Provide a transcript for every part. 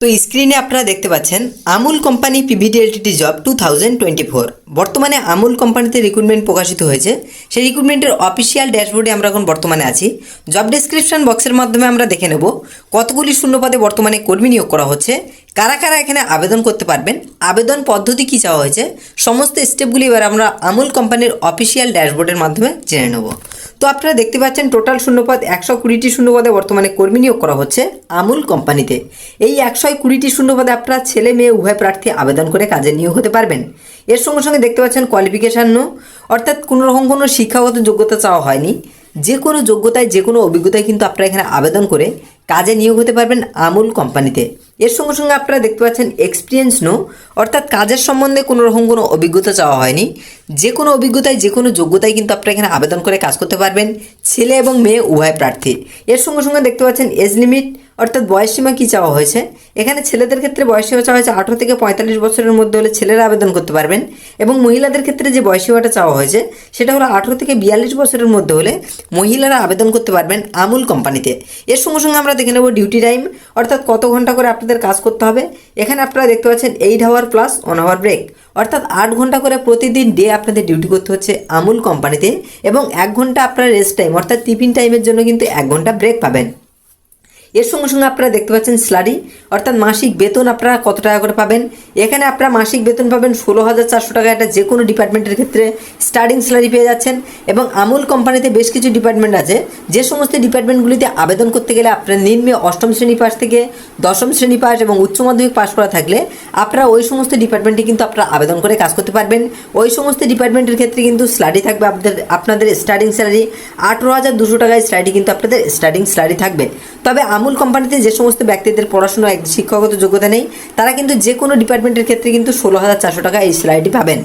তো স্ক্রিনে আপনারা দেখতে পাচ্ছেন আমুল কোম্পানি পিভিডিএলটিটি জব 2024। বর্তমানে আমুল কোম্পানিতে রিক্রুটমেন্ট প্রকাশিত হয়েছে। সেই রিক্রুটমেন্টের অফিসিয়াল ড্যাশবোর্ডে আমরা এখন বর্তমানে আছি। জব ডেসক্রিপশন বক্সের মাধ্যমে আমরা দেখে নেব কতগুলি শূন্যপদে বর্তমানে কর্মী নিয়োগ করা হচ্ছে, কারা কারা এখানে আবেদন করতে পারবেন, আবেদন পদ্ধতি কী চাওয়া হয়েছে, সমস্ত স্টেপগুলি এবার আমরা আমুল কোম্পানির অফিসিয়াল ড্যাশবোর্ডের মাধ্যমে জেনে নেব। তো আপনারা দেখতে পাচ্ছেন টোটাল শূন্যপদ 120টি শূন্যপদে বর্তমানে কর্মী নিয়োগ করা হচ্ছে আমুল কোম্পানিতে। এই 120টি শূন্যপদে আপনারা ছেলে মেয়ে উভয় প্রার্থী আবেদন করে কাজে নিয়োগ হতে পারবেন। এর সঙ্গে সঙ্গে দেখতে পাচ্ছেন কোয়ালিফিকেশান নো, অর্থাৎ কোনো রকম কোনো শিক্ষাগত যোগ্যতা চাওয়া হয়নি। যে কোনো যোগ্যতায় যে কোনো অভিজ্ঞতায় কিন্তু আপনারা এখানে আবেদন করে কাজে নিয়োগ হতে পারবেন আমুল কোম্পানিতে। এর সঙ্গে সঙ্গে আপনারা দেখতে পাচ্ছেন এক্সপিরিয়েন্স নো, অর্থাৎ কাজের সম্বন্ধে কোনো রকম কোনো অভিজ্ঞতা চাওয়া হয়নি। যে কোনো অভিজ্ঞতায় যে কোনো যোগ্যতায় কিন্তু আপনারা এখানে আবেদন করে কাজ করতে পারবেন, ছেলে এবং মেয়ে উভয় প্রার্থী। এর সঙ্গে সঙ্গে দেখতে পাচ্ছেন এজ লিমিট, অর্থাৎ বয়সসীমা কী চাওয়া হয়েছে। এখানে ছেলেদের ক্ষেত্রে বয়সসীমা চাওয়া হয়েছে 18 থেকে 45 বছরের মধ্যে হলে ছেলেরা আবেদন করতে পারবেন, এবং মহিলাদের ক্ষেত্রে যে বয়সসীমাটা চাওয়া হয়েছে সেটা হলো 18 থেকে 42 বছরের মধ্যে হলে মহিলারা আবেদন করতে পারবেন আমুল কোম্পানিতে। এর সঙ্গে সঙ্গে আমরা দেখে নেব ডিউটি টাইম, অর্থাৎ কত ঘন্টা করে আপনাদের কাজ করতে হবে। এখানে আপনারা দেখতে পাচ্ছেন 8 আওয়ার প্লাস 1 আওয়ার ব্রেক, অর্থাৎ 8 ঘন্টা করে প্রতিদিন ডে আপনাদের ডিউটি করতে হচ্ছে আমুল কোম্পানিতে, এবং 1 ঘন্টা আপনারা রেস্ট টাইম অর্থাৎ টিফিন টাইমের জন্য কিন্তু 1 ঘন্টা ব্রেক পাবেন। এর সঙ্গে সঙ্গে আপনারা দেখতে পাচ্ছেন স্যালারি, অর্থাৎ মাসিক বেতন আপনারা কত টাকা করে পাবেন। এখানে আপনারা মাসিক বেতন পাবেন 16,400 টাকা। এটা যে কোনো ডিপার্টমেন্টের ক্ষেত্রে স্টার্টিং স্যালারি পেয়ে যাচ্ছেন। এবং আমুল কোম্পানিতে বেশ কিছু ডিপার্টমেন্ট আছে, যে সমস্ত ডিপার্টমেন্টগুলিতে আবেদন করতে গেলে আপনার নিম্নে 8ম শ্রেণী পাস থেকে 10ম শ্রেণী পাস এবং উচ্চ মাধ্যমিক পাস করা থাকলে আপনারা ওই সমস্ত ডিপার্টমেন্টে কিন্তু আপনারা আবেদন করে কাজ করতে পারবেন। ওই সমস্ত ডিপার্টমেন্টের ক্ষেত্রে কিন্তু স্যালারি থাকবে আপনাদের স্টার্টিং স্যালারি 18,200 টাকায় স্যালারি কিন্তু আপনাদের স্টার্টিং স্যালারি থাকবে। তবে আমুল কোম্পানিতে যে সমস্ত ব্যক্তিদের পড়াশোনা শিক্ষাগত যোগ্যতা নেই তারা কিন্তু যে কোনো ডিপার্টমেন্টের ক্ষেত্রে কিন্তু 16,400 টাকা এই স্যালারিটি পাবেন।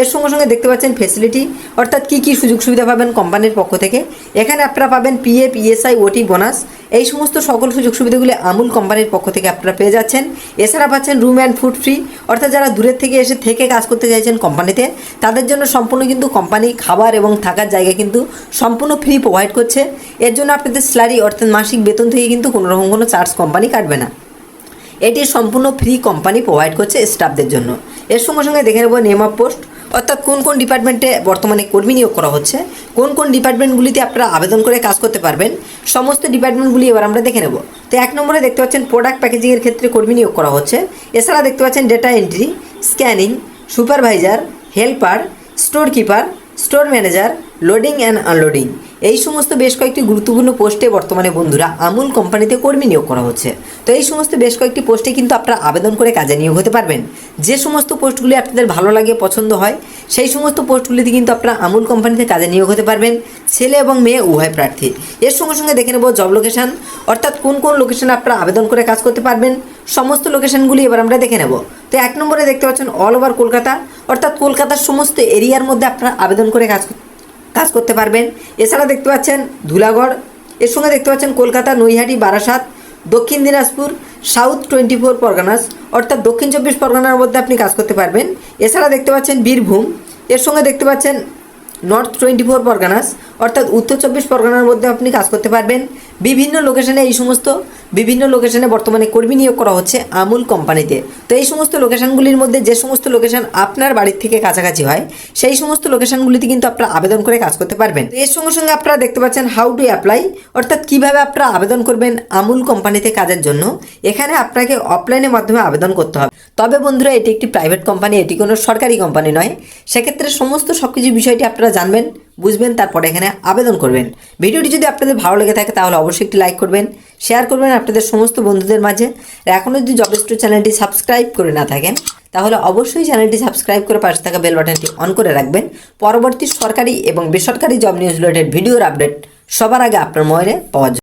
এর সঙ্গে সঙ্গে দেখতে পাচ্ছেন ফেসিলিটি, অর্থাৎ কী কী সুযোগ সুবিধা পাবেন কোম্পানির পক্ষ থেকে। এখানে আপনারা পাবেন পিএফ, ইএসআই, ওটি, বোনাস, এই সমস্ত সকল সুযোগ সুবিধাগুলি আমুল কোম্পানির পক্ষ থেকে আপনারা পেয়ে যাচ্ছেন। এছাড়া পাচ্ছেন রুম অ্যান্ড ফুড ফ্রি, অর্থাৎ যারা দূরের থেকে এসে কাজ করতে চাইছেন কোম্পানিতে তাদের জন্য সম্পূর্ণ কিন্তু কোম্পানি খাবার এবং থাকার জায়গা কিন্তু সম্পূর্ণ ফ্রি প্রোভাইড করছে। এর জন্য আপনাদের স্যালারি অর্থাৎ মাসিক বেতন থেকে কিন্তু কোনো রকম কোনো চার্জ কোম্পানি কাটবে না। এটি সম্পূর্ণ ফ্রি কোম্পানি প্রোভাইড করছে স্টাফদের জন্য। এর সঙ্গে সঙ্গে দেখে নেব নেম অফ পোস্ট, অর্থাৎ কোন কোন ডিপার্টমেন্টে বর্তমানে কর্মী নিয়োগ করা হচ্ছে, কোন কোন ডিপার্টমেন্টগুলিতে আপনারা আবেদন করে কাজ করতে পারবেন, সমস্ত ডিপার্টমেন্টগুলি এবার আমরা দেখে নেব। তো 1 নম্বরে দেখতে পাচ্ছেন প্রোডাক্ট প্যাকেজিংয়ের ক্ষেত্রে কর্মী নিয়োগ করা হচ্ছে। এছাড়া দেখতে পাচ্ছেন data entry, scanning, supervisor, helper, store keeper, store manager, loading and unloading, এই সমস্ত বেশ কয়েকটি গুরুত্বপূর্ণ পোস্টে বর্তমানে বন্ধুরা আমুল কোম্পানিতে কর্মী নিয়োগ করা হচ্ছে। তো এই সমস্ত বেশ কয়েকটি পোস্টে কিন্তু আপনারা আবেদন করে কাজে নিয়োগ হতে পারবেন। যে সমস্ত পোস্টগুলি আপনাদের ভালো লাগে, পছন্দ হয়, সেই সমস্ত পোস্টগুলিতে কিন্তু আপনারা আমুল কোম্পানিতে কাজে নিয়োগ হতে পারবেন, ছেলে এবং মেয়ে উভয় প্রার্থী। এর সঙ্গে সঙ্গে দেখে নেব জব লোকেশান, অর্থাৎ কোন কোন লোকেশানে আপনারা আবেদন করে কাজ করতে পারবেন, সমস্ত লোকেশানগুলি এবার আমরা দেখে নেব। তো 1 নম্বরে দেখতে পাচ্ছেন অল ওভার কলকাতা, অর্থাৎ কলকাতার সমস্ত এরিয়ার মধ্যে আপনারা আবেদন করে কাজ করতে পারবেন। এছাড়া দেখতে পাচ্ছেন ধুলাগড়, এর সঙ্গে দেখতে পাচ্ছেন কলকাতা, নৈহাটি, বারাসাত, দক্ষিণ দিনাজপুর, সাউথ 24 পরগনাস, অর্থাৎ দক্ষিণ 24 পরগনার মধ্যে আপনি কাজ করতে পারবেন। এছাড়া দেখতে পাচ্ছেন বীরভূম, এর সঙ্গে দেখতে পাচ্ছেন নর্থ 24 পরগনাস, অর্থাৎ উত্তর 24 পরগনার মধ্যে আপনি কাজ করতে পারবেন। বিভিন্ন লোকেশানে বিভিন্ন লোকেশানে বর্তমানে কর্মী নিয়োগ করা হচ্ছে আমুল কোম্পানিতে। তো এই সমস্ত লোকেশানগুলির মধ্যে যে সমস্ত লোকেশান আপনার বাড়ির থেকে কাছাকাছি হয় সেই সমস্ত লোকেশানগুলিতে কিন্তু আপনারা আবেদন করে কাজ করতে পারবেন। এর সঙ্গে সঙ্গে আপনারা দেখতে পাচ্ছেন হাউ টু অ্যাপ্লাই, অর্থাৎ কীভাবে আপনারা আবেদন করবেন আমুল কোম্পানিতে কাজের জন্য। এখানে আপনাকে অফলাইনের মাধ্যমে আবেদন করতে হবে। তবে বন্ধুরা এটি একটি প্রাইভেট কোম্পানি, এটি কোনো সরকারি কোম্পানি নয়। সেক্ষেত্রে সব কিছু বিষয়টি আপনারা জানবেন, বুঝবেন, তারপরে এখানে আবেদন করবেন। ভিডিওটি যদি আপনাদের ভালো লেগে থাকে তাহলে অবশ্যই একটি লাইক করবেন, শেয়ার করবেন আপনাদের সমস্ত বন্ধুদের মাঝে। এখনও যদি জব স্টোর চ্যানেলটি সাবস্ক্রাইব করে না থাকেন তাহলে অবশ্যই চ্যানেলটি সাবস্ক্রাইব করে পাশে থাকা বেল বাটনটি অন করে রাখবেন। পরবর্তী সরকারি এবং বেসরকারি জব নিউজ রিলেটেড ভিডিওর আপডেট সবার আগে আপনার মোবাইলে পাওয়ার জন্য।